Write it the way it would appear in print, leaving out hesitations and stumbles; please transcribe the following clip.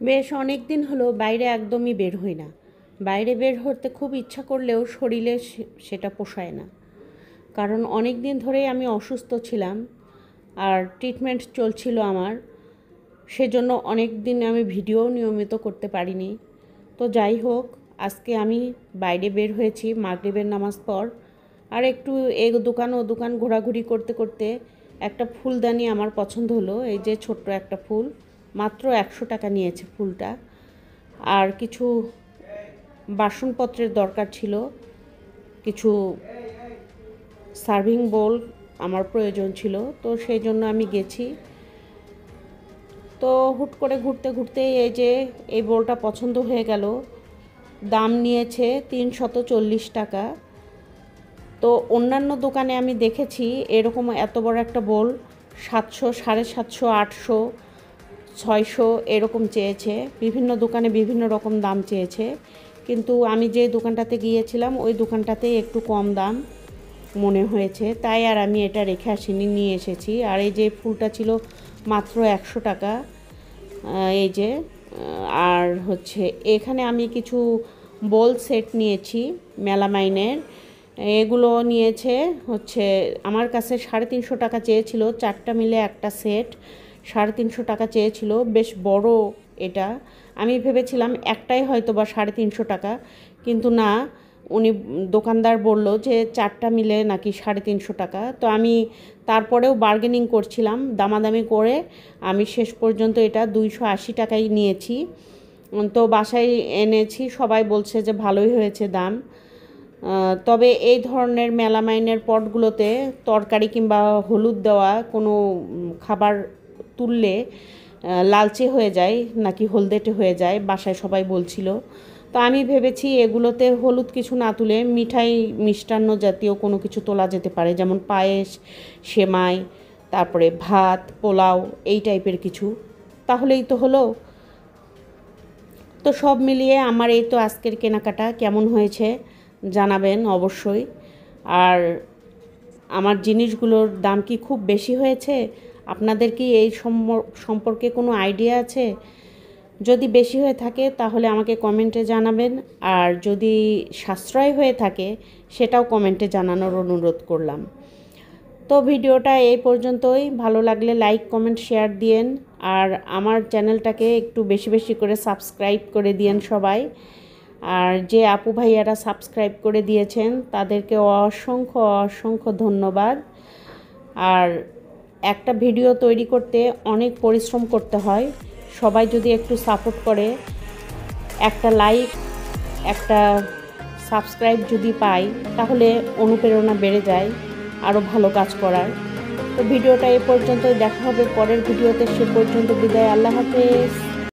বেশ অনেক দিন হলো বাইরে একদমই বের হই না। বাইরে বের হতে খুব ইচ্ছা করলেও শরীরে সেটা পোষায় না। কারণ অনেক দিন ধরেই আমি অসুস্থ ছিলাম আর ট্রিটমেন্ট চলছিল আমার। সেজন্য অনেক দিন আমি ভিডিও নিয়মিত করতে পারিনি। তো যাই হোক, আজকে আমি বাইরে বের হয়েছি মাগরিবের নামাজ পর। আর একটু এই দোকান ও দোকান ঘোরাঘুরি করতে করতে একটা ফুলদানি আমার পছন্দ হলো। এই যে ছোট্ট একটা ফুল, মাত্র 100 টাকা নিয়েছে ফুলটা। আর কিছু বাসনপত্রের দরকার ছিল, কিছু সার্ভিং বোল আমার প্রয়োজন ছিল। তো সেই জন্য আমি গেছি। তো হুট করে ঘুরতে ঘুরতে এই যে এই বোলটা পছন্দ হয়ে গেল। দাম নিয়েছে 340 টাকা। তো অন্যান্য দোকানে আমি দেখেছি এরকম এত বড় একটা বোল 700, 750, 800, 600 এরকম চেয়েছে। বিভিন্ন দোকানে বিভিন্ন রকম দাম চেয়েছে, কিন্তু আমি যে দোকানটাতে গিয়েছিলাম ওই দোকানটাতেই একটু কম দাম মনে হয়েছে, তাই আর আমি এটা রেখে আসিনি, নিয়ে এসেছি। আর এই যে ফুলটা ছিল মাত্র 100 টাকা। এই যে আর হচ্ছে এখানে আমি কিছু বোল সেট নিয়েছি মেলামাইনের। এগুলো নিয়েছে হচ্ছে আমার কাছে 350 টাকা চেয়েছিল, 4টা মিলে একটা সেট 350 টাকা চেয়েছিল। বেশ বড় এটা। আমি ভেবেছিলাম একটাই হয়তো বা 350 টাকা, কিন্তু না, উনি দোকানদার বলল যে 4টা মিলে নাকি 350 টাকা। তো আমি তারপরেও বার্গেনিং করছিলাম, দামাদামি করে আমি শেষ পর্যন্ত এটা 280 টাকাই নিয়েছি। তো বাসায় এনেছি, সবাই বলছে যে ভালোই হয়েছে দাম। তবে এই ধরনের মেলামাইনের পটগুলোতে তরকারি কিংবা হলুদ দেওয়া কোনো খাবার তুললে লালচে হয়ে যায় নাকি হলদেটে হয়ে যায়, বাসায় সবাই বলছিল। তো আমি ভেবেছি এগুলোতে হলুদ কিছু না তুলে মিঠাই মিষ্টান্ন জাতীয় কোনো কিছু তোলা যেতে পারে, যেমন পায়েস, সেমাই, তারপরে ভাত, পোলাও, এই টাইপের কিছু। তাহলেই তো হলো। তো সব মিলিয়ে আমার এই তো আজকের কেনাকাটা কেমন হয়েছে জানাবেন অবশ্যই। আর আমার জিনিসগুলোর দাম কি খুব বেশি হয়েছে? আপনাদের কি এই সম্পর্কে কোনো আইডিয়া আছে? যদি বেশি হয়ে থাকে তাহলে আমাকে কমেন্টে জানাবেন, আর যদি সাশ্রয় হয়ে থাকে সেটাও কমেন্টে জানানোর অনুরোধ করলাম। তো ভিডিওটা এই পর্যন্তই। ভালো লাগলে লাইক, কমেন্ট, শেয়ার দিয়েন। আর আমার চ্যানেলটাকে একটু বেশি বেশি করে সাবস্ক্রাইব করে দিয়েন সবাই। আর যে আপু ভাইয়ারা সাবস্ক্রাইব করে দিয়েছেন তাদেরকে অসংখ্য অসংখ্য ধন্যবাদ। আর একটা ভিডিও তৈরি করতে অনেক পরিশ্রম করতে হয়। সবাই যদি একটু সাপোর্ট করে, একটা লাইক, একটা সাবস্ক্রাইব যদি পাই, তাহলে অনুপ্রেরণা বেড়ে যায় আরও ভালো কাজ করার। তো ভিডিওটা এ পর্যন্তই, দেখা হবে পরের ভিডিওতে। সে পর্যন্ত বিদায়, আল্লাহ হাফেজ।